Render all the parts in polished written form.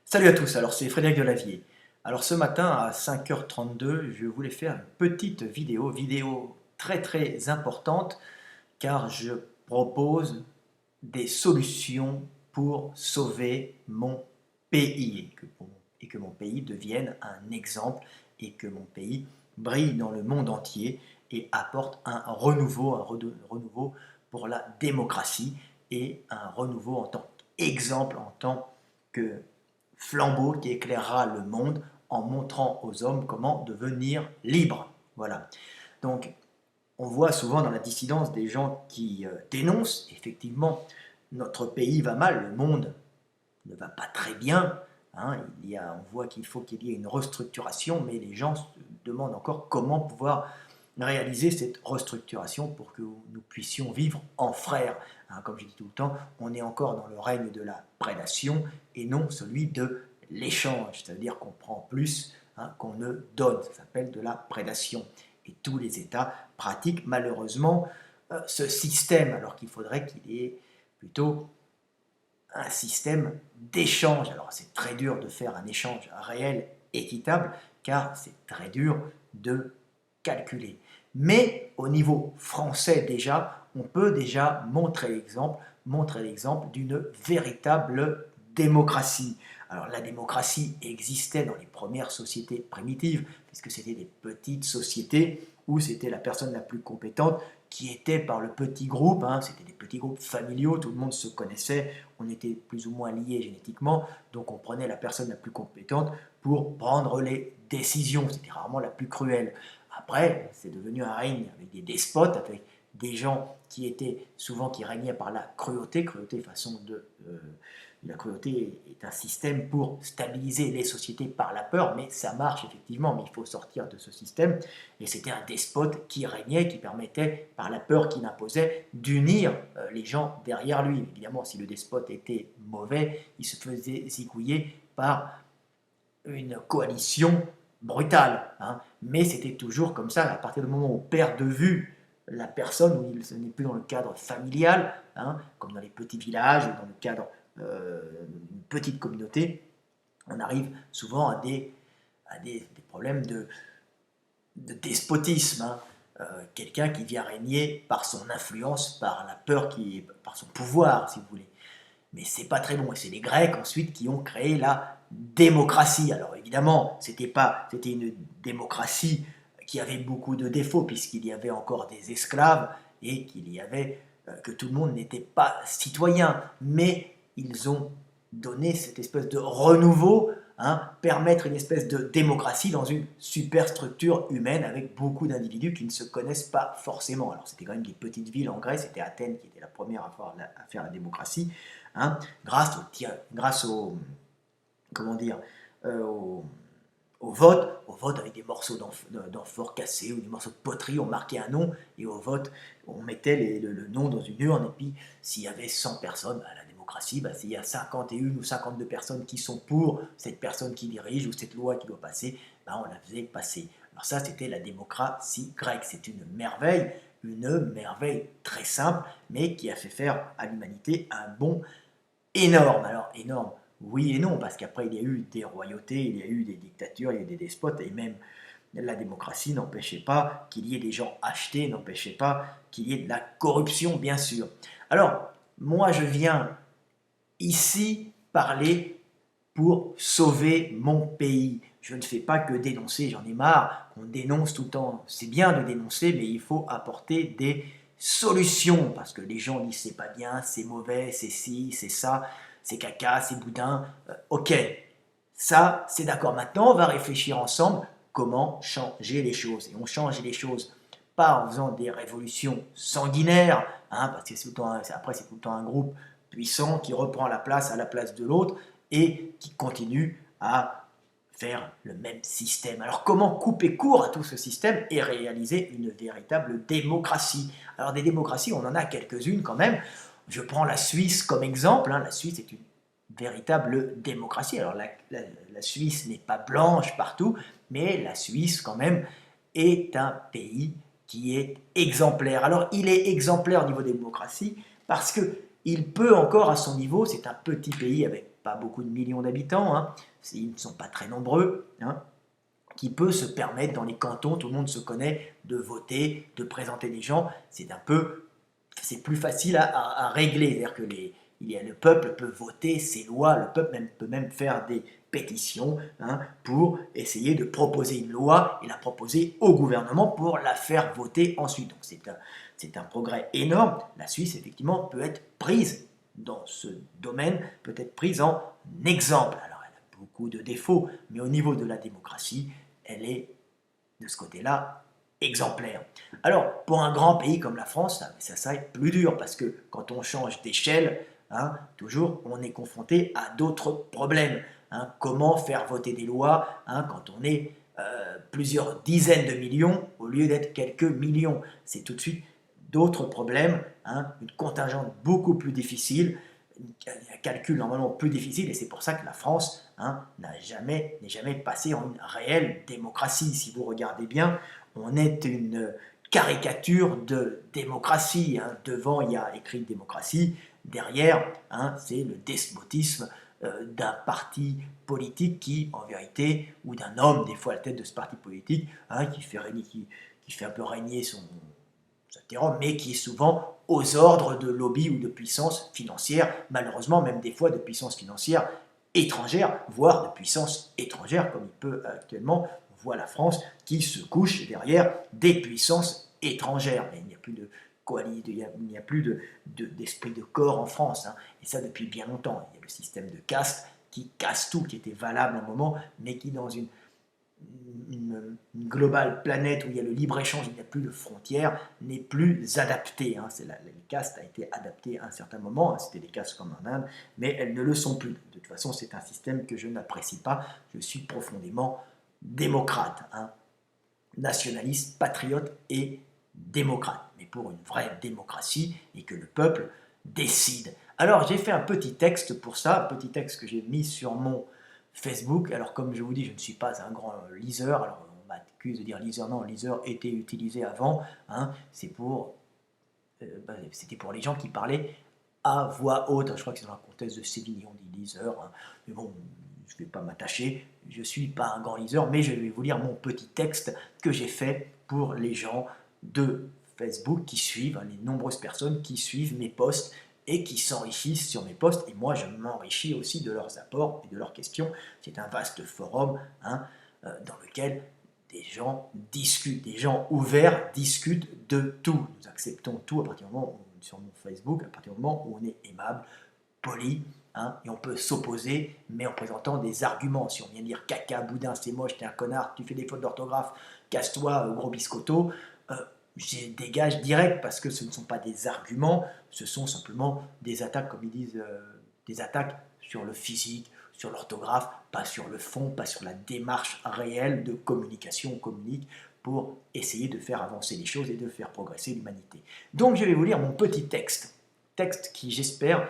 Salut à tous, alors c'est Frédéric Delavier. Alors ce matin à 5h32, je voulais faire une petite vidéo très importante car je propose des solutions pour sauver mon pays et que mon pays devienne un exemple et que mon pays brille dans le monde entier et apporte un renouveau pour la démocratie et un renouveau en tant qu'exemple, en tant que flambeau qui éclairera le monde en montrant aux hommes comment devenir libres. Voilà. Donc, on voit souvent dans la dissidence des gens qui dénoncent, effectivement, notre pays va mal, le monde ne va pas très bien. Hein, on voit qu'il faut qu'il y ait une restructuration, mais les gens se demandent encore comment pouvoir réaliser cette restructuration pour que nous puissions vivre en frères. Hein, comme je dis tout le temps, on est encore dans le règne de la prédation et non celui de l'échange, c'est-à-dire qu'on prend plus qu'on ne donne. Ça s'appelle de la prédation. Et tous les États pratiquent malheureusement ce système, alors qu'il faudrait qu'il y ait plutôt un système d'échange. Alors c'est très dur de faire un échange réel, équitable, car c'est très dur de calculer. Mais au niveau français déjà, on peut déjà montrer l'exemple d'une véritable démocratie. Alors la démocratie existait dans les premières sociétés primitives, puisque c'était des petites sociétés où c'était la personne la plus compétente qui était par le petit groupe, hein, c'était des petits groupes familiaux, tout le monde se connaissait, on était plus ou moins liés génétiquement, donc on prenait la personne la plus compétente pour prendre les décisions, c'était rarement la plus cruelle. Après, c'est devenu un règne avec des despotes, avec des gens qui étaient souvent qui régnaient par la cruauté, la cruauté est un système pour stabiliser les sociétés par la peur, mais ça marche effectivement, mais il faut sortir de ce système. Et c'était un despote qui régnait, qui permettait, par la peur qu'il imposait, d'unir les gens derrière lui. Évidemment, si le despote était mauvais, il se faisait zigouiller par une coalition brutale. Hein. Mais c'était toujours comme ça, à partir du moment où on perd de vue la personne, où ce n'est plus dans le cadre familial, hein, comme dans les petits villages, ou dans le cadre d'une petite communauté, on arrive souvent à des problèmes de despotisme. Hein. Quelqu'un qui vient régner par son influence, par la peur, par son pouvoir, si vous voulez. Mais c'est pas très bon. Et c'est les Grecs ensuite qui ont créé la démocratie. Alors évidemment, c'était une démocratie qui avait beaucoup de défauts puisqu'il y avait encore des esclaves et qu'il y avait que tout le monde n'était pas citoyen. Mais ils ont donné cette espèce de renouveau, hein, permettre une espèce de démocratie dans une superstructure humaine avec beaucoup d'individus qui ne se connaissent pas forcément. Alors c'était quand même des petites villes en Grèce, c'était Athènes qui était la première à faire la démocratie, hein, grâce au comment dire, au vote avec des morceaux d'amphore cassés ou des morceaux de poterie, on marquait un nom et au vote, on mettait le nom dans une urne et puis s'il y avait 100 personnes, bah, la démocratie, bah, s'il y a 51 ou 52 personnes qui sont pour cette personne qui dirige ou cette loi qui doit passer, bah, on la faisait passer. Alors ça, c'était la démocratie grecque. C'est une merveille très simple, mais qui a fait faire à l'humanité un bond énorme. Alors énorme, oui et non, parce qu'après il y a eu des royautés, il y a eu des dictatures, il y a eu des despotes, et même la démocratie n'empêchait pas qu'il y ait des gens achetés, n'empêchait pas qu'il y ait de la corruption, bien sûr. Alors, moi je viens ici parler pour sauver mon pays. Je ne fais pas que dénoncer, j'en ai marre, on dénonce tout le temps. C'est bien de dénoncer, mais il faut apporter des solutions, parce que les gens disent c'est pas bien, c'est mauvais, c'est ci, c'est ça, c'est caca, c'est boudin. Ok, ça c'est d'accord. Maintenant, on va réfléchir ensemble comment changer les choses. Et on change les choses pas en faisant des révolutions sanguinaires, hein, parce que après c'est tout le temps un groupe puissant qui reprend la place à la place de l'autre et qui continue à faire le même système. Alors comment couper court à tout ce système et réaliser une véritable démocratie? Alors des démocraties, on en a quelques-unes quand même. Je prends la Suisse comme exemple. Hein. La Suisse est une véritable démocratie. Alors la Suisse n'est pas blanche partout, mais la Suisse quand même est un pays qui est exemplaire. Alors il est exemplaire au niveau démocratie parce que il peut encore à son niveau, c'est un petit pays avec pas beaucoup de millions d'habitants, hein, ils ne sont pas très nombreux, hein, qui peut se permettre dans les cantons, tout le monde se connaît, de voter, de présenter des gens. C'est plus facile à régler, c'est-à-dire que le peuple peut voter ses lois, le peuple peut même faire des pétitions, hein, pour essayer de proposer une loi et la proposer au gouvernement pour la faire voter ensuite. Donc c'est un progrès énorme. La Suisse, effectivement, peut être prise dans ce domaine, peut être prise en exemple. Alors elle a beaucoup de défauts, mais au niveau de la démocratie, elle est de ce côté-là exemplaire. Alors, pour un grand pays comme la France, ça est plus dur, parce que quand on change d'échelle, hein, toujours, on est confronté à d'autres problèmes. Hein. Comment faire voter des lois, hein, quand on est plusieurs dizaines de millions au lieu d'être quelques millions? C'est tout de suite d'autres problèmes, hein, une contingente beaucoup plus difficile, un calcul normalement plus difficile, et c'est pour ça que la France, hein, n'est jamais passée en une réelle démocratie. Si vous regardez bien, on est une caricature de démocratie. Hein. Devant, il y a écrit démocratie, derrière, hein, c'est le despotisme d'un parti politique qui, en vérité, ou d'un homme, des fois à la tête de ce parti politique, hein, qui fait un peu régner son terrain, mais qui est souvent aux ordres de lobbies ou de puissances financières, malheureusement même des fois de puissances financières étrangères, voire de puissances étrangères, comme il peut actuellement. On voit la France qui se couche derrière des puissances étrangères. Mais il n'y a plus de il n'y a plus d'esprit de corps en France, hein, et ça depuis bien longtemps. Il y a le système de caste qui casse tout, qui était valable à un moment, mais qui dans une globale planète où il y a le libre-échange, il n'y a plus de frontières, n'est plus adaptée. Hein. La caste a été adaptée à un certain moment, hein. C'était des castes comme en Inde, mais elles ne le sont plus. De toute façon, c'est un système que je n'apprécie pas. Je suis profondément démocrate, hein. Nationaliste, patriote et démocrate, mais pour une vraie démocratie et que le peuple décide. Alors j'ai fait un petit texte pour ça, un petit texte que j'ai mis sur mon Facebook. Alors comme je vous dis, je ne suis pas un grand liseur, alors on m'accuse de dire liseur, non, liseur était utilisé avant, hein, c'était pour les gens qui parlaient à voix haute. Je crois que c'est dans la comtesse de Sévigné, on dit liseur, hein. Mais bon, je ne vais pas m'attacher, je ne suis pas un grand liseur, mais je vais vous lire mon petit texte que j'ai fait pour les gens de Facebook qui suivent, hein, les nombreuses personnes qui suivent mes posts et qui s'enrichissent sur mes posts, et moi je m'enrichis aussi de leurs apports et de leurs questions. C'est un vaste forum, hein, dans lequel des gens discutent, des gens ouverts discutent de tout. Nous acceptons tout à partir du moment où, sur mon Facebook, à partir du moment où on est aimable, poli, hein, et on peut s'opposer, mais en présentant des arguments. Si on vient dire caca, boudin, c'est moche, t'es un connard, tu fais des fautes d'orthographe, casse-toi, gros biscotto, je dégage direct, parce que ce ne sont pas des arguments, ce sont simplement des attaques, comme ils disent, des attaques sur le physique, sur l'orthographe, pas sur le fond, pas sur la démarche réelle de communication. On communique pour essayer de faire avancer les choses et de faire progresser l'humanité. Donc je vais vous lire mon petit texte qui, j'espère,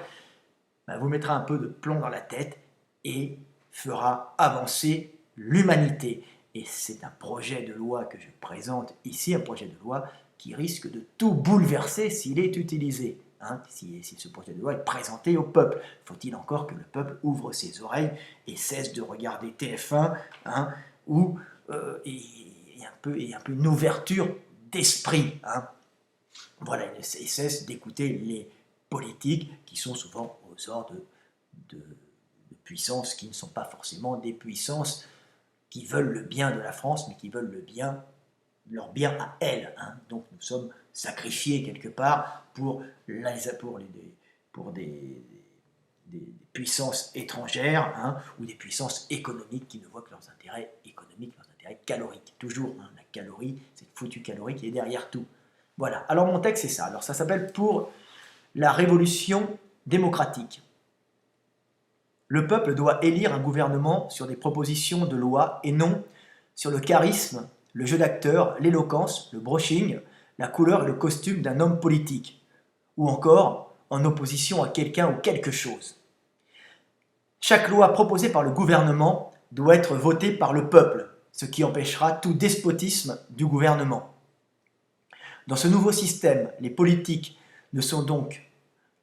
vous mettra un peu de plomb dans la tête et fera avancer l'humanité. Et c'est un projet de loi que je présente ici, un projet de loi qui risque de tout bouleverser s'il est utilisé. Hein, si ce projet de loi est présenté au peuple. Faut-il encore que le peuple ouvre ses oreilles et cesse de regarder TF1, hein, où il y a un peu une ouverture d'esprit. Hein. Voilà, et cesse d'écouter les politiques qui sont souvent aux ordres de puissances qui ne sont pas forcément des puissances qui veulent le bien de la France, mais qui veulent leur bien à elles. Hein. Donc nous sommes sacrifiés quelque part pour des puissances étrangères, hein, ou des puissances économiques qui ne voient que leurs intérêts économiques, leurs intérêts caloriques. Toujours, hein, la calorie, cette foutue calorie qui est derrière tout. Voilà, alors mon texte c'est ça. Alors ça s'appelle « Pour la révolution démocratique ». Le peuple doit élire un gouvernement sur des propositions de loi et non sur le charisme, le jeu d'acteur, l'éloquence, le brushing, la couleur et le costume d'un homme politique, ou encore en opposition à quelqu'un ou quelque chose. Chaque loi proposée par le gouvernement doit être votée par le peuple, ce qui empêchera tout despotisme du gouvernement. Dans ce nouveau système, les politiques ne sont donc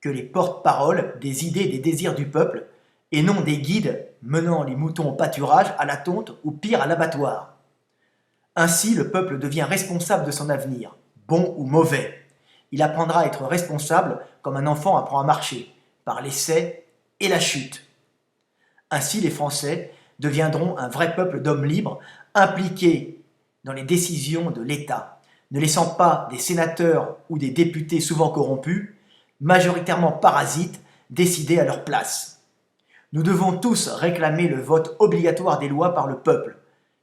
que les porte-paroles des idées et des désirs du peuple, et non des guides menant les moutons au pâturage, à la tonte ou pire à l'abattoir. Ainsi, le peuple devient responsable de son avenir, bon ou mauvais. Il apprendra à être responsable comme un enfant apprend à marcher, par l'essai et la chute. Ainsi, les Français deviendront un vrai peuple d'hommes libres, impliqués dans les décisions de l'État, ne laissant pas des sénateurs ou des députés souvent corrompus, majoritairement parasites, décider à leur place. Nous devons tous réclamer le vote obligatoire des lois par le peuple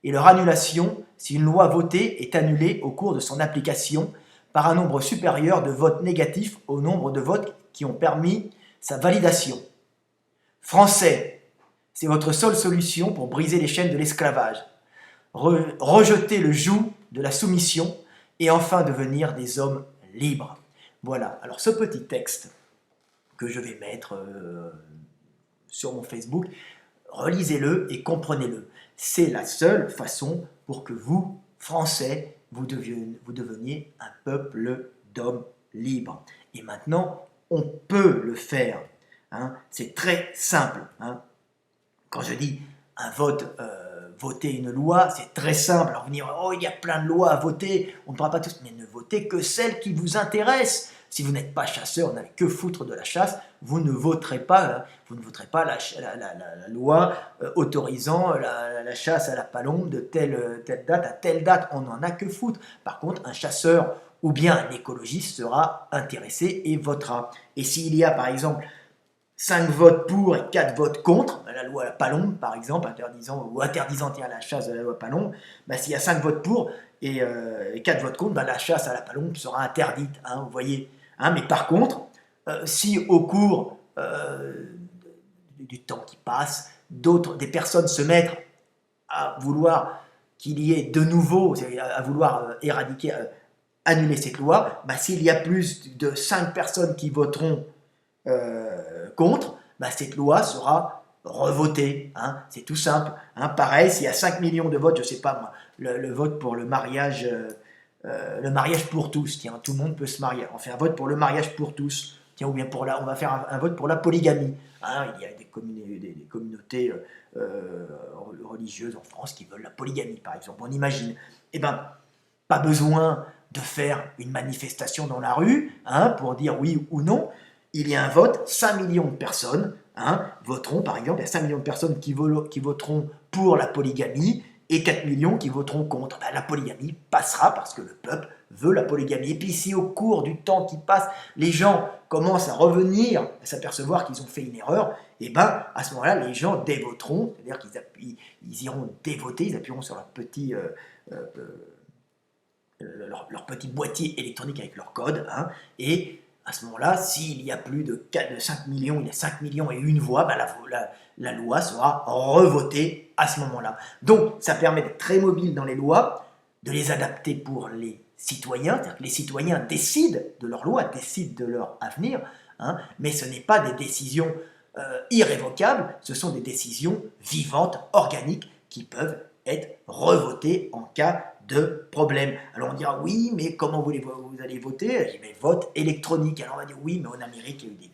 et leur annulation si une loi votée est annulée au cours de son application par un nombre supérieur de votes négatifs au nombre de votes qui ont permis sa validation. Français, c'est votre seule solution pour briser les chaînes de l'esclavage, rejeter le joug de la soumission et enfin devenir des hommes libres. Voilà, alors ce petit texte que je vais mettre sur mon Facebook, relisez-le et comprenez-le. C'est la seule façon pour que vous, Français, vous deveniez un peuple d'hommes libres. Et maintenant, on peut le faire. Hein. C'est très simple. Hein. Quand je dis un vote, voter une loi, c'est très simple. Alors vous dire, oh, il y a plein de lois à voter, on ne pourra pas tous, mais ne votez que celles qui vous intéressent. Si vous n'êtes pas chasseur, vous n'avez que foutre de la chasse, vous ne voterez pas, la loi autorisant la chasse à la palombe de telle date à telle date. On n'en a que foutre. Par contre, un chasseur ou bien un écologiste sera intéressé et votera. Et s'il y a par exemple 5 votes pour et 4 votes contre, la loi à la palombe par exemple, interdisant la chasse de la loi palombe, s'il y a 5 votes pour et 4 votes contre, la chasse à la palombe sera interdite, hein, vous voyez. Hein, mais par contre, si au cours du temps qui passe, des personnes se mettent à vouloir qu'il y ait de nouveau, à vouloir éradiquer, annuler cette loi, s'il y a plus de 5 personnes qui voteront contre, cette loi sera revotée. Hein, c'est tout simple. Hein, pareil, s'il y a 5 millions de votes, je ne sais pas moi, le vote pour le mariage pour tous, tiens, tout le monde peut se marier. On fait un vote pour le mariage pour tous, tiens, ou bien on va faire un vote pour la polygamie. Hein, il y a des communautés religieuses en France qui veulent la polygamie, par exemple, on imagine. Eh bien, pas besoin de faire une manifestation dans la rue hein, pour dire oui ou non. Il y a un vote, 5 millions de personnes voteront, par exemple, il y a 5 millions de personnes qui voteront pour la polygamie, et 4 millions qui voteront contre. La polygamie passera parce que le peuple veut la polygamie. Et puis si au cours du temps qui passe, les gens commencent à revenir, à s'apercevoir qu'ils ont fait une erreur, et à ce moment-là, les gens dévoteront, c'est-à-dire qu'ils iront dévoter, ils appuieront sur leur petit boîtier électronique avec leur code, hein, et à ce moment-là, s'il y a plus de 5 millions, il y a 5 millions et une voix, la loi sera revotée à ce moment-là. Donc, ça permet d'être très mobile dans les lois, de les adapter pour les citoyens, c'est-à-dire que les citoyens décident de leur loi, décident de leur avenir, hein, mais ce n'est pas des décisions irrévocables, ce sont des décisions vivantes, organiques, qui peuvent être revotées en cas de problème. Alors on dira oui, mais comment vous allez voter? Je dis, mais vote électronique. Alors on va dire oui, mais en Amérique il y a eu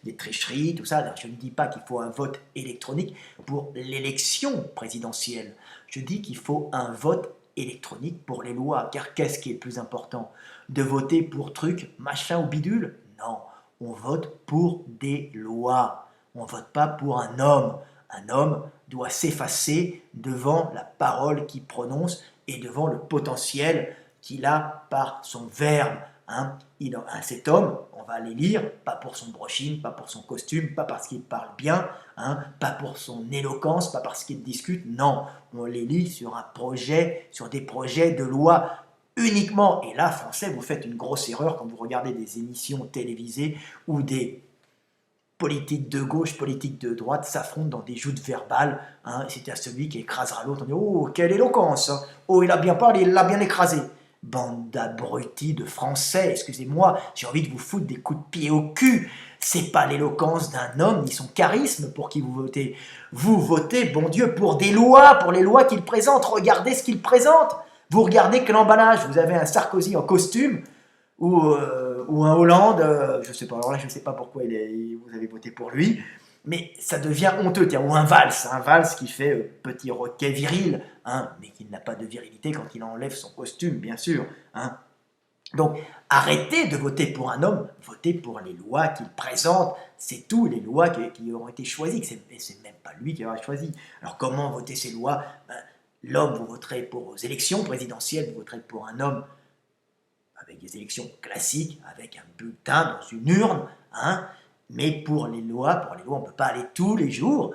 des tricheries, tout ça. Alors, je ne dis pas qu'il faut un vote électronique pour l'élection présidentielle. Je dis qu'il faut un vote électronique pour les lois. Car qu'est-ce qui est le plus important? De voter pour truc, machin ou bidule? Non, on vote pour des lois. On ne vote pas pour un homme. Un homme doit s'effacer devant la parole qu'il prononce et devant le potentiel qu'il a par son verbe. Hein. Cet homme, on va aller lire, pas pour son brushing, pas pour son costume, pas parce qu'il parle bien, hein, pas pour son éloquence, pas parce qu'il discute, non, on les lit sur des projets de loi uniquement. Et là, Français, vous faites une grosse erreur quand vous regardez des émissions télévisées où des politiques de gauche, politiques de droite s'affrontent dans des joutes verbales. Hein, c'est à celui qui écrasera l'autre. On dit « Oh, quelle éloquence hein. Oh, il a bien parlé, il l'a bien écrasé !» Bande d'abrutis de Français, excusez-moi, j'ai envie de vous foutre des coups de pied au cul. C'est pas l'éloquence d'un homme ni son charisme pour qui vous votez. Vous votez, bon Dieu, pour des lois, pour les lois qu'il présente. Regardez ce qu'il présente. Vous regardez que l'emballage. Vous avez un Sarkozy en costume ou un Hollande, je sais pas. Alors là, je ne sais pas pourquoi vous avez voté pour lui. mais ça devient honteux. Tiens, ou un valse qui fait petit roquet viril, hein, mais qui n'a pas de virilité quand il enlève son costume, bien sûr. Hein. Donc, arrêtez de voter pour un homme, votez pour les lois qu'il présente, c'est tout, les lois qui auront été choisies, c'est même pas lui qui aura choisi. Alors, comment voter ces lois? L'homme, vous voterez pour aux élections présidentielles, vous voterez pour un homme avec des élections classiques, avec un bulletin dans une urne, hein, mais pour les lois, on ne peut pas aller tous les jours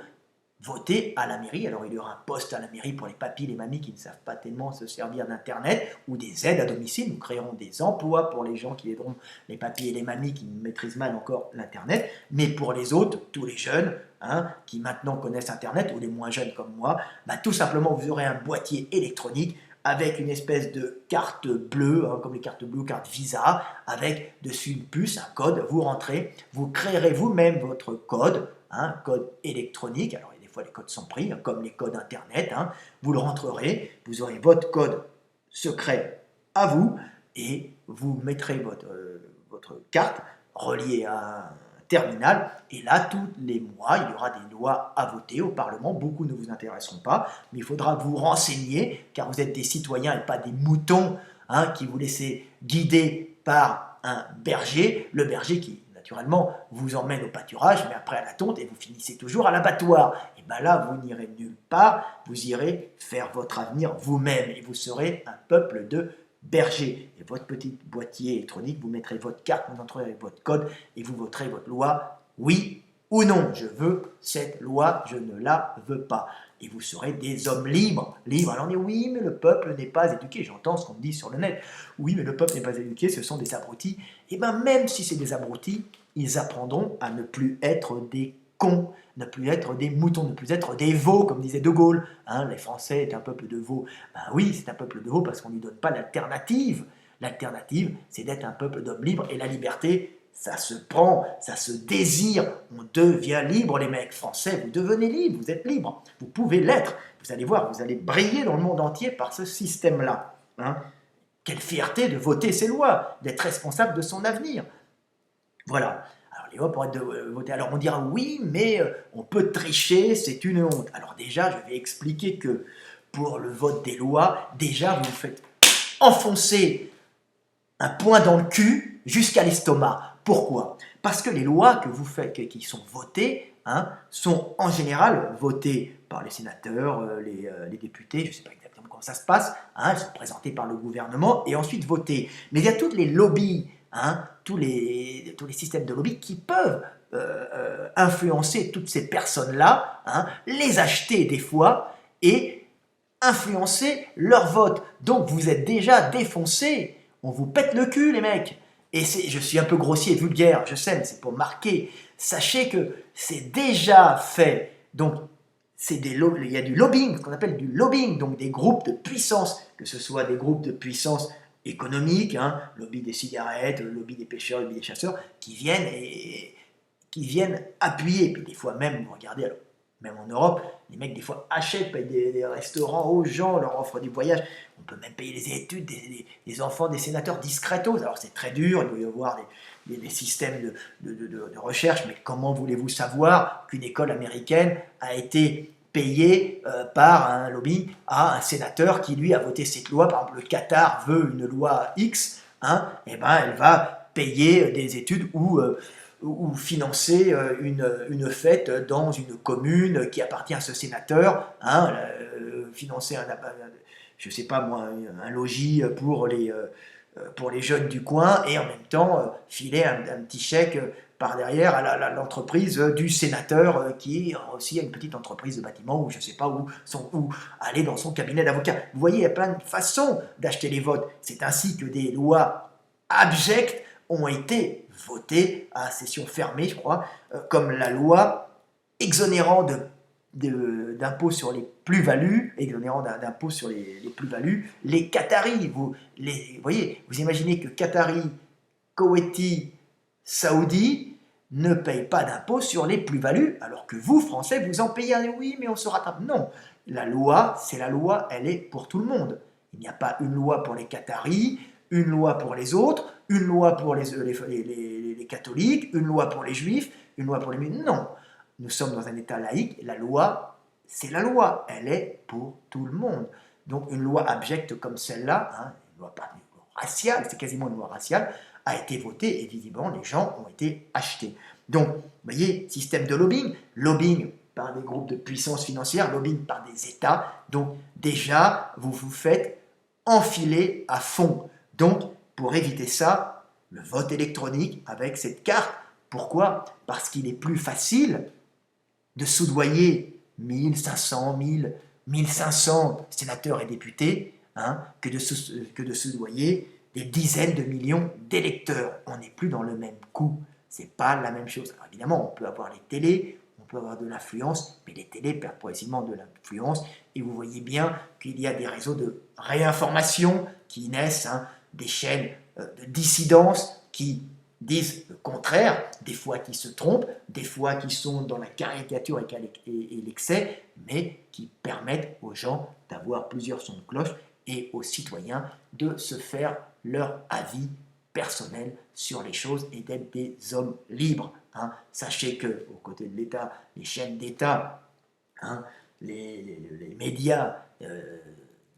voter à la mairie. Alors il y aura un poste à la mairie pour les papis, les mamies qui ne savent pas tellement se servir d'Internet, ou des aides à domicile. Nous créerons des emplois pour les gens qui aideront les papis et les mamies qui maîtrisent mal encore l'Internet. Mais pour les autres, tous les jeunes, hein, qui maintenant connaissent Internet, ou les moins jeunes comme moi, tout simplement vous aurez un boîtier électronique avec une espèce de carte bleue, hein, comme les cartes bleues, carte Visa, avec dessus une puce, un code. Vous rentrez, vous créerez vous-même votre code, hein, code électronique. Alors des fois les codes sont pris, hein, comme les codes Internet. Hein. Vous le rentrerez, vous aurez votre code secret à vous, et vous mettrez votre carte reliée à un terminal, et là, tous les mois, il y aura des lois à voter au Parlement. Beaucoup ne vous intéresseront pas, mais il faudra que vous renseigner, car vous êtes des citoyens et pas des moutons, hein, qui vous laissez guider par un berger, le berger qui, naturellement, vous emmène au pâturage, mais après à la tonte, et vous finissez toujours à l'abattoir. Et bien là, vous n'irez nulle part, vous irez faire votre avenir vous-même, et vous serez un peuple de berger. Et votre petit boîtier électronique, vous mettrez votre carte, vous entrerez votre code, et vous voterez votre loi, oui ou non. Je veux cette loi, je ne la veux pas. Et vous serez des hommes libres. Libres. Alors on dit oui, mais le peuple n'est pas éduqué. J'entends ce qu'on me dit sur le net. Oui, mais le peuple n'est pas éduqué, ce sont des abrutis. Et bien même si c'est des abrutis, ils apprendront à ne plus être des cons, ne plus être des moutons, ne plus être des veaux, comme disait De Gaulle. Hein, les Français est un peuple de veaux. Ben oui, c'est un peuple de veaux parce qu'on ne lui donne pas l'alternative. L'alternative, c'est d'être un peuple d'hommes libres. Et la liberté, ça se prend, ça se désire. On devient libre, les mecs français. Vous devenez libres, vous êtes libres. Vous pouvez l'être. Vous allez voir, vous allez briller dans le monde entier par ce système-là. Hein. Quelle fierté de voter ces lois, d'être responsable de son avenir. Voilà. Alors les lois pourraient être voter. Alors on dira oui, mais on peut tricher, c'est une honte. Alors déjà, je vais expliquer que pour le vote des lois, déjà vous vous faites enfoncer un poing dans le cul jusqu'à l'estomac. Pourquoi? Parce que les lois que vous faites, qui sont votées, hein, sont en général votées par les sénateurs, les députés, je ne sais pas exactement comment ça se passe, hein, elles sont présentées par le gouvernement et ensuite votées. Mais il y a toutes les lobbies, hein, tous les systèmes de lobby qui peuvent influencer toutes ces personnes-là, hein, les acheter des fois et influencer leur vote. Donc vous êtes déjà défoncés. On vous pète le cul, les mecs. Et je suis un peu grossier et vulgaire, je sais, mais c'est pour marquer. Sachez que c'est déjà fait. Donc, il y a du lobbying, ce qu'on appelle du lobbying, donc des groupes de puissance, que ce soit des groupes de puissance économique, hein, lobby des cigarettes, lobby des pêcheurs, lobby des chasseurs, qui viennent appuyer. Puis des fois même, vous regardez, alors, même en Europe, les mecs des fois achètent, payent des restaurants aux gens, leur offrent du voyage. On peut même payer les études des enfants des sénateurs discretos. Alors c'est très dur, il doit y avoir des systèmes de recherche, mais comment voulez-vous savoir qu'une école américaine a été payée par un lobby à un sénateur qui lui a voté cette loi? Par exemple, le Qatar veut une loi X, hein, et ben elle va payer des études ou financer une fête dans une commune qui appartient à ce sénateur, hein, financer je sais pas moi, un logis pour les jeunes du coin, et en même temps filer un petit chèque par derrière à l'entreprise du sénateur qui aussi a une petite entreprise de bâtiment, ou je sais pas où aller dans son cabinet d'avocat. Vous voyez, il y a plein de façons d'acheter les votes. C'est ainsi que des lois abjectes ont été votées à session fermée, je crois, comme la loi exonérant d'impôts sur les plus-values, les Qataris. Vous voyez, vous imaginez que Qataris, Koweïtis, Saoudis ne payent pas d'impôts sur les plus-values, alors que vous, Français, vous en payez un. Oui, mais on se rattrape. Non, la loi, c'est la loi, elle est pour tout le monde. Il n'y a pas une loi pour les Qataris, une loi pour les autres, une loi pour les catholiques, une loi pour les juifs, une loi pour les... Non, nous sommes dans un État laïque, la loi, c'est la loi, elle est pour tout le monde. Donc une loi abjecte comme celle-là, hein, une loi pas raciale, c'est quasiment une loi raciale, a été votée et visiblement les gens ont été achetés. Donc, vous voyez, système de lobbying, lobbying par des groupes de puissance financière, lobbying par des États. Donc déjà, vous vous faites enfiler à fond. Donc, pour éviter ça, le vote électronique avec cette carte. Pourquoi? Parce qu'il est plus facile de soudoyer 1500, 1000, 1500 sénateurs et députés hein, que de soudoyer des dizaines de millions d'électeurs. On n'est plus dans le même coup. C'est pas la même chose. Alors évidemment, on peut avoir les télés, on peut avoir de l'influence, mais les télés perdent progressivement de l'influence. Et vous voyez bien qu'il y a des réseaux de réinformation qui naissent, hein, des chaînes de dissidence qui disent le contraire, des fois qui se trompent, des fois qui sont dans la caricature et l'excès, mais qui permettent aux gens d'avoir plusieurs sons de cloche et aux citoyens de se faire leur avis personnel sur les choses et d'être des hommes libres. Hein. Sachez que, aux côtés de l'État, les chaînes d'État, hein, les médias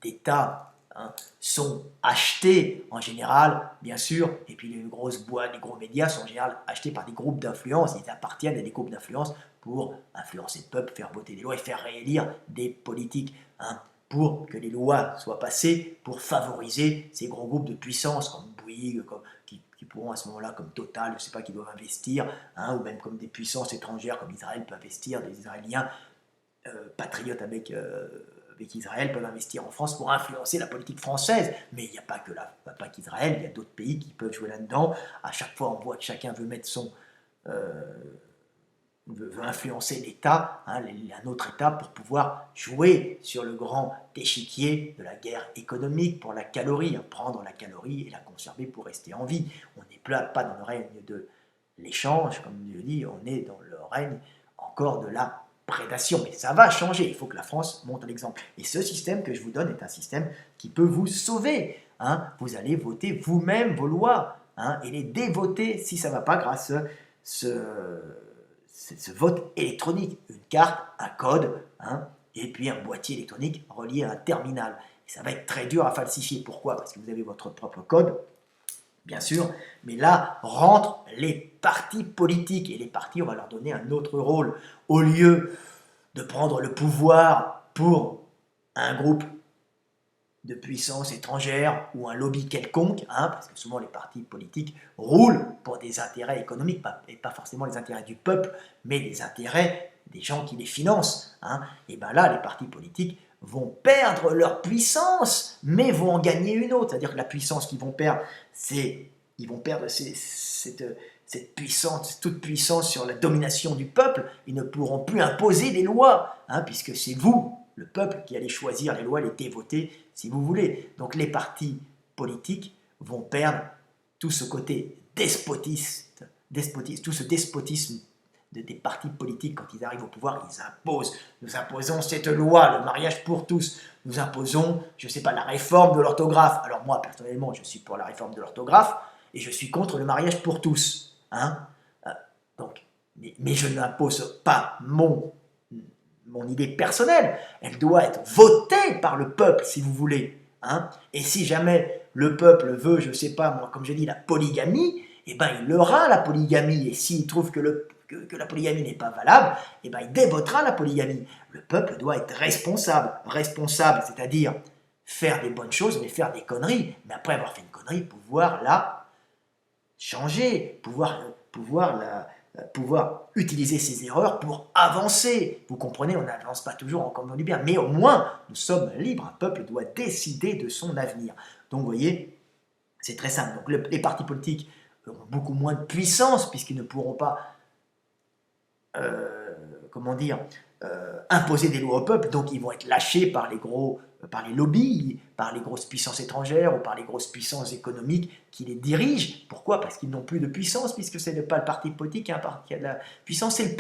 d'État hein, sont achetés en général, bien sûr, et puis les grosses boîtes, les gros médias sont en général achetés par des groupes d'influence, ils appartiennent à des groupes d'influence pour influencer le peuple, faire voter des lois et faire réélire des politiques, hein, pour que les lois soient passées, pour favoriser ces gros groupes de puissance comme Bouygues, qui pourront à ce moment-là, comme Total, je ne sais pas, qui doivent investir, hein, ou même comme des puissances étrangères comme Israël peut investir, des Israéliens patriotes avec Israël peuvent investir en France pour influencer la politique française. Mais il n'y a pas pas qu'Israël, il y a d'autres pays qui peuvent jouer là-dedans. À chaque fois, on voit que chacun veut mettre veut influencer l'État, hein, un autre État, pour pouvoir jouer sur le grand échiquier de la guerre économique pour la calorie, hein, prendre la calorie et la conserver pour rester en vie. On n'est pas dans le règne de l'échange, comme je dis, on est dans le règne encore de la prédation. Mais ça va changer, il faut que la France montre l'exemple. Et ce système que je vous donne est un système qui peut vous sauver. Hein. Vous allez voter vous-même vos lois hein, et les dévoter si ça ne va pas grâce à ce vote électronique. Une carte, un code, hein, et puis un boîtier électronique relié à un terminal. Et ça va être très dur à falsifier. Pourquoi? Parce que vous avez votre propre code, bien sûr, mais là rentrent les partis politiques, et les partis, on va leur donner un autre rôle. Au lieu de prendre le pouvoir pour un groupe de puissance étrangère ou un lobby quelconque, hein, parce que souvent les partis politiques roulent pour des intérêts économiques, et pas forcément les intérêts du peuple, mais les intérêts des gens qui les financent. Hein. Et bien là, les partis politiques vont perdre leur puissance, mais vont en gagner une autre. C'est-à-dire que la puissance qu'ils vont perdre, ils vont perdre cette puissance, toute puissance sur la domination du peuple. Ils ne pourront plus imposer des lois, hein, puisque c'est vous, le peuple, qui allez choisir les lois, les dévoter, si vous voulez. Donc les partis politiques vont perdre tout ce côté despotiste, tout ce despotisme des partis politiques. Quand ils arrivent au pouvoir, ils imposent. Nous imposons cette loi, le mariage pour tous. Nous imposons, je ne sais pas, la réforme de l'orthographe. Alors moi, personnellement, je suis pour la réforme de l'orthographe et je suis contre le mariage pour tous. Hein donc, mais je n'impose pas mon idée personnelle, elle doit être votée par le peuple, si vous voulez. Hein. Et si jamais le peuple veut, je ne sais pas, moi, comme j'ai dit, la polygamie, eh ben, il aura la polygamie. Et s'il trouve que la polygamie n'est pas valable, eh ben, il dévotera la polygamie. Le peuple doit être responsable, c'est-à-dire faire des bonnes choses, mais faire des conneries. Mais après avoir fait une connerie, pouvoir la changer, pouvoir utiliser ces erreurs pour avancer. Vous comprenez, on n'avance pas toujours en commun du bien, mais au moins, nous sommes libres. Un peuple doit décider de son avenir. Donc, vous voyez, c'est très simple. Donc, les partis politiques auront beaucoup moins de puissance, puisqu'ils ne pourront pas, imposer des lois au peuple, donc ils vont être lâchés par les lobbies, par les grosses puissances étrangères ou par les grosses puissances économiques qui les dirigent. Pourquoi? Parce qu'ils n'ont plus de puissance, puisque ce n'est pas le parti politique qui a de la puissance, c'est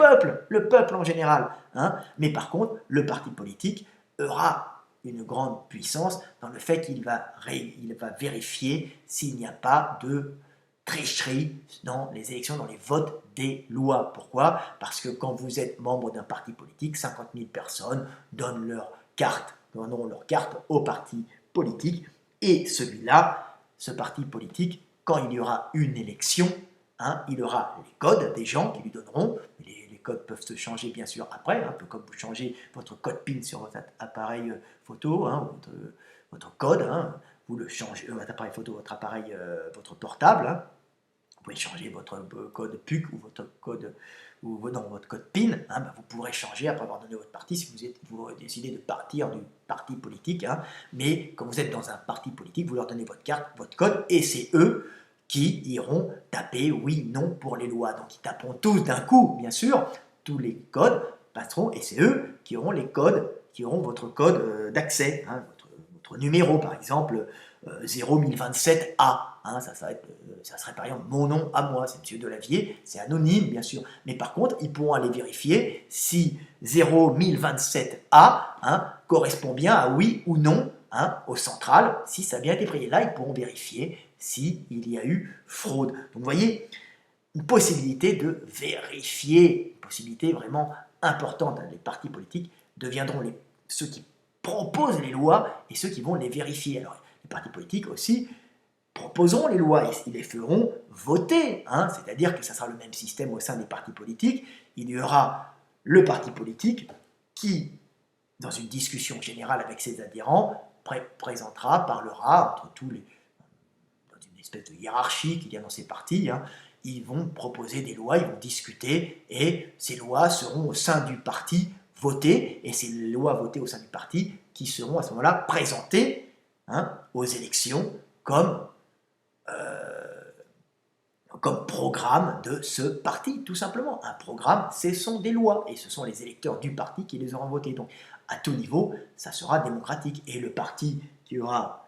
le peuple en général. Hein. Mais par contre, le parti politique aura une grande puissance dans le fait qu'il va vérifier s'il n'y a pas tricherie dans les élections, dans les votes des lois. Pourquoi? Parce que quand vous êtes membre d'un parti politique, 50 000 personnes donneront leur carte au parti politique, et celui-là, ce parti politique, quand il y aura une élection, il aura les codes des gens qui lui donneront. Les codes peuvent se changer bien sûr après, un peu comme vous changez votre code PIN sur votre appareil photo, votre code, vous le changez, votre appareil photo, votre appareil, votre portable. Vous pouvez changer votre code PUC ou votre code votre code PIN. Vous pourrez changer après avoir donné votre parti si vous décidez de partir du parti politique. Mais quand vous êtes dans un parti politique, vous leur donnez votre carte, votre code, et c'est eux qui iront taper oui, non pour les lois. Donc ils taperont tous d'un coup, bien sûr, tous les codes passeront, et c'est eux qui auront les codes, qui auront votre code d'accès, votre numéro par exemple 01027A. Ça serait par exemple mon nom à moi, c'est M. Delavier, c'est anonyme bien sûr, mais par contre ils pourront aller vérifier si 01027A correspond bien à oui ou non au central, si ça a bien été pris. Là ils pourront vérifier s'il y a eu fraude. Donc vous voyez, une possibilité de vérifier, une possibilité vraiment importante. Les partis politiques deviendront ceux qui proposent les lois et ceux qui vont les vérifier. Alors les partis politiques aussi proposeront les lois et ils les feront voter. C'est-à-dire que ça sera le même système au sein des partis politiques. Il y aura le parti politique qui, dans une discussion générale avec ses adhérents, parlera entre tous les... dans une espèce de hiérarchie qu'il y a dans ces partis, ils vont proposer des lois, ils vont discuter, et ces lois seront au sein du parti votées, et ces lois votées au sein du parti qui seront à ce moment-là présentées aux élections comme programme de ce parti, tout simplement. Un programme, ce sont des lois, et ce sont les électeurs du parti qui les auront votées. Donc, à tout niveau, ça sera démocratique, et le parti qui aura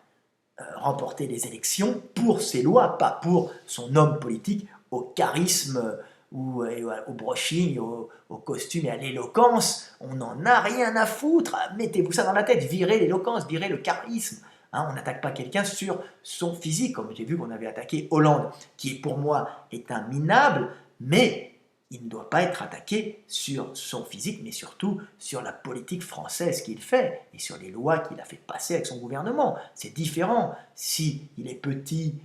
remporté les élections pour ses lois, pas pour son homme politique au charisme ou au brushing, au costume et à l'éloquence, on n'en a rien à foutre. Mettez-vous ça dans la tête, virez l'éloquence, virez le charisme. On n'attaque pas quelqu'un sur son physique, comme j'ai vu qu'on avait attaqué Hollande, qui pour moi est un minable, mais il ne doit pas être attaqué sur son physique, mais surtout sur la politique française qu'il fait et sur les lois qu'il a fait passer avec son gouvernement. C'est différent. Si il est petit,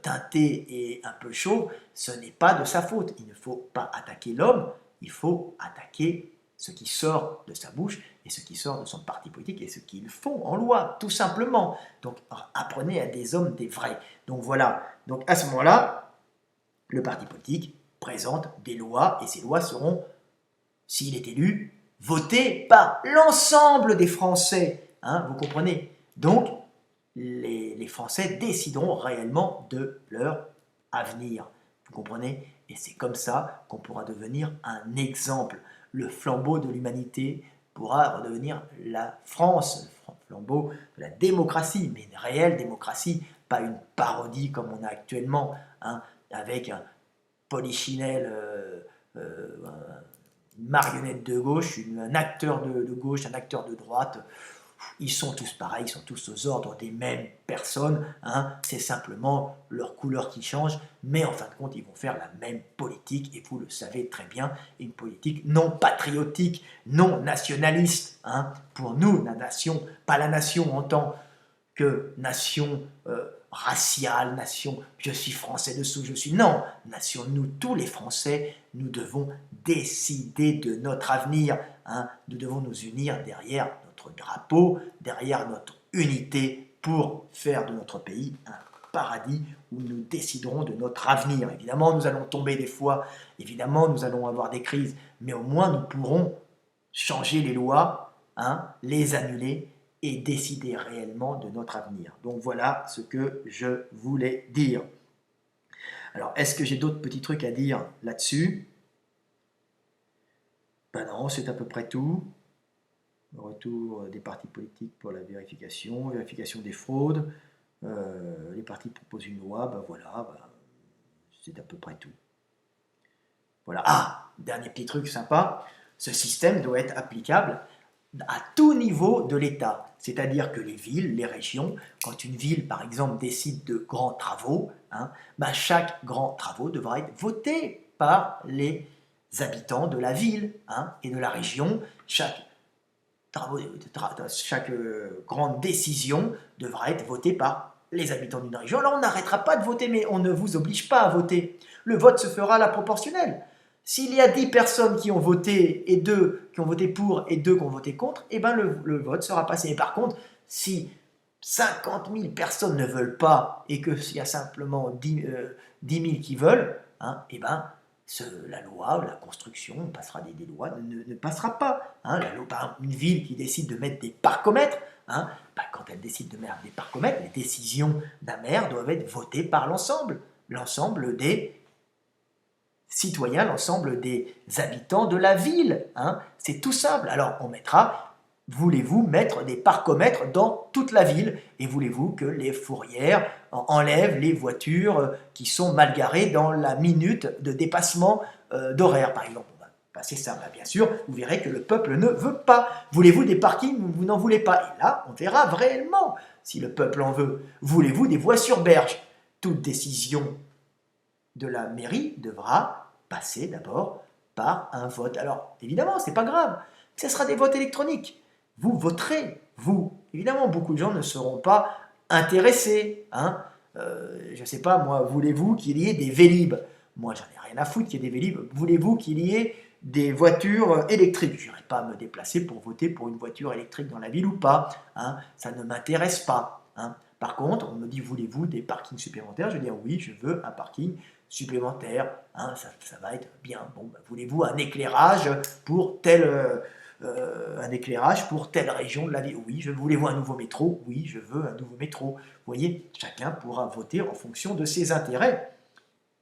teinté et un peu chaud, ce n'est pas de sa faute. Il ne faut pas attaquer l'homme, il faut attaquer ce qui sort de sa bouche et ce qui sort de son parti politique et ce qu'ils font en loi, tout simplement. Donc apprenez à des hommes, des vrais. Donc voilà. Donc à ce moment-là, le parti politique présente des lois et ces lois seront, s'il est élu, votées par l'ensemble des Français. Vous comprenez? Donc les Français décideront réellement de leur avenir. Vous comprenez? Et c'est comme ça qu'on pourra devenir un exemple. Le flambeau de l'humanité pourra redevenir la France, le flambeau de la démocratie, mais une réelle démocratie, pas une parodie comme on a actuellement, avec un polichinelle, une marionnette de gauche, un acteur de gauche, un acteur de droite. Ils sont tous pareils, ils sont tous aux ordres des mêmes personnes, c'est simplement leur couleur qui change, mais en fin de compte, ils vont faire la même politique, et vous le savez très bien, une politique non patriotique, non nationaliste. Pour nous, la nation, pas la nation en tant que nation raciale, nation je suis français dessous, je suis... Non, nation, nous tous les Français, nous devons décider de notre avenir. Nous devons nous unir derrière notre drapeau, derrière notre unité pour faire de notre pays un paradis où nous déciderons de notre avenir. Évidemment, nous allons tomber des fois, évidemment, nous allons avoir des crises, mais au moins nous pourrons changer les lois, les annuler et décider réellement de notre avenir. Donc voilà ce que je voulais dire. Alors, est-ce que j'ai d'autres petits trucs à dire là-dessus? Ben non, c'est à peu près tout. Le retour des partis politiques pour la vérification des fraudes. Les partis proposent une loi, ben voilà, c'est à peu près tout. Voilà. Dernier petit truc sympa, ce système doit être applicable à tout niveau de l'État. C'est-à-dire que les villes, les régions, quand une ville, par exemple, décide de grands travaux, hein, ben chaque grand travaux devra être voté par les habitants de la ville, hein, et de la région. Chaque grande décision devra être votée par les habitants d'une région. Alors on n'arrêtera pas de voter, mais on ne vous oblige pas à voter. Le vote se fera à la proportionnelle. S'il y a 10 personnes qui ont voté et 2 qui ont voté pour et 2 qui ont voté contre, eh ben le vote sera passé. Et par contre, si 50 000 personnes ne veulent pas et qu'il y a simplement 10 000 qui veulent, hein, eh ben la loi, la construction, on passera des lois, ne passera pas. Hein. Par exemple, une ville qui décide de mettre des parcomètres, hein, ben, quand elle décide de mettre des parcomètres, les décisions d'un maire doivent être votées par l'ensemble des citoyens, l'ensemble des habitants de la ville. Hein. C'est tout simple. Alors on mettra, voulez-vous mettre des parcomètres dans toute la ville et voulez-vous que les fourrières enlèvent les voitures qui sont mal garées dans la minute de dépassement d'horaire, par exemple. On va passer ça, bien sûr, vous verrez que le peuple ne veut pas. Voulez-vous des parkings? Vous n'en voulez pas. Et là, on verra réellement si le peuple en veut. Voulez-vous des voies sur berge? Toute décision de la mairie devra passer d'abord par un vote. Alors, évidemment, ce n'est pas grave, ce sera des votes électroniques. Vous voterez, vous. Évidemment, beaucoup de gens ne seront pas intéressés. Hein. Je ne sais pas, moi, voulez-vous qu'il y ait des Vélib? Moi, j'en ai rien à foutre qu'il y ait des Vélib. Voulez-vous qu'il y ait des voitures électriques? Je n'irai pas me déplacer pour voter pour une voiture électrique dans la ville ou pas. Hein. Ça ne m'intéresse pas. Hein. Par contre, on me dit, voulez-vous des parkings supplémentaires? Je vais dire, oui, je veux un parking supplémentaire. Hein, ça va être bien. Bon, ben, voulez-vous un éclairage pour telle région de la ville? Oui, voulez-vous un nouveau métro? Oui, je veux un nouveau métro. Vous voyez, chacun pourra voter en fonction de ses intérêts.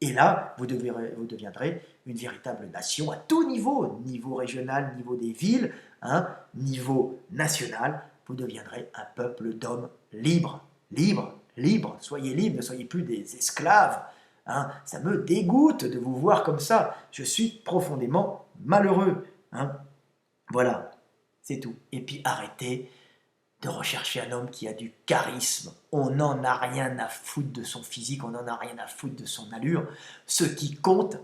Et là, vous deviendrez une véritable nation à tout niveau, niveau régional, niveau des villes, hein, niveau national. Vous deviendrez un peuple d'hommes libres, libres, libres. Soyez libres, ne soyez plus des esclaves. Hein. Ça me dégoûte de vous voir comme ça. Je suis profondément malheureux. Hein. Voilà, c'est tout. Et puis arrêtez de rechercher un homme qui a du charisme. On n'en a rien à foutre de son physique, on n'en a rien à foutre de son allure. Ce qui compte,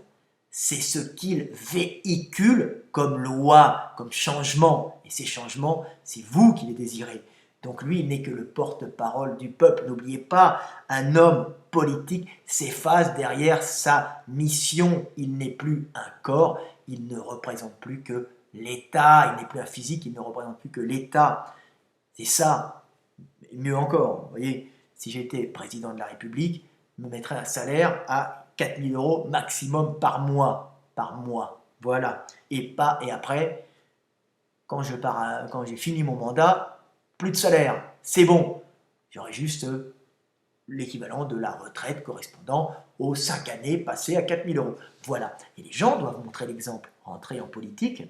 c'est ce qu'il véhicule comme loi, comme changement. Et ces changements, c'est vous qui les désirez. Donc lui, il n'est que le porte-parole du peuple. N'oubliez pas, un homme politique s'efface derrière sa mission. Il n'est plus un corps, il ne représente plus que l'État. Il n'est plus un physique, il ne représente plus que l'État. C'est ça. Mieux encore, vous voyez, si j'étais président de la République, je me mettrais un salaire à 4 000 € maximum par mois. Par mois. Voilà. Et après, quand j'ai fini mon mandat, plus de salaire. C'est bon. J'aurais juste l'équivalent de la retraite correspondant aux 5 années passées à 4 000 €. Voilà. Et les gens doivent montrer l'exemple. Rentrer en politique,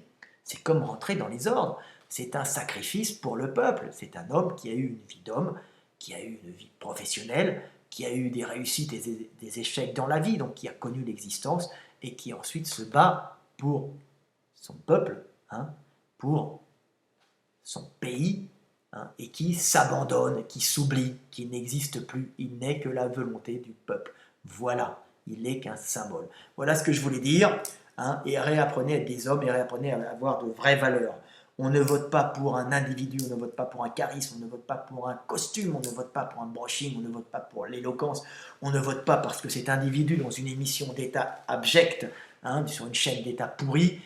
c'est comme rentrer dans les ordres. C'est un sacrifice pour le peuple. C'est un homme qui a eu une vie d'homme, qui a eu une vie professionnelle, qui a eu des réussites et des échecs dans la vie, donc qui a connu l'existence et qui ensuite se bat pour son peuple, hein, pour son pays, hein, et qui s'abandonne, qui s'oublie, qui n'existe plus. Il n'est que la volonté du peuple. Voilà, il n'est qu'un symbole. Voilà ce que je voulais dire. Hein, et réapprenez à être des hommes et réapprenez à avoir de vraies valeurs. On ne vote pas pour un individu, on ne vote pas pour un charisme, on ne vote pas pour un costume, on ne vote pas pour un brushing, on ne vote pas pour l'éloquence, on ne vote pas parce que cet individu dans une émission d'État abjecte, hein, sur une chaîne d'État pourrie,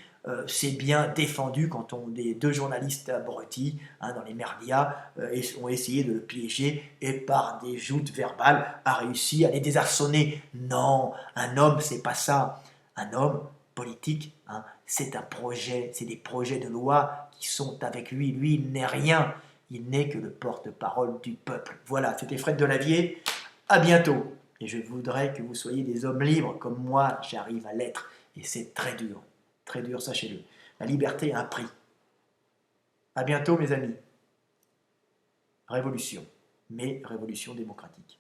c'est bien défendu quand des 2 journalistes abrutis, hein, dans les merdias ont essayé de le piéger et par des joutes verbales a réussi à les désarçonner. Non, un homme, c'est pas ça. Un homme politique, hein, c'est un projet, c'est des projets de loi qui sont avec lui. Lui, il n'est rien. Il n'est que le porte-parole du peuple. Voilà, c'était Fred Delavier. À bientôt. Et je voudrais que vous soyez des hommes libres comme moi, j'arrive à l'être. Et c'est très dur, sachez-le. La liberté a un prix. À bientôt, mes amis. Révolution, mais révolution démocratique.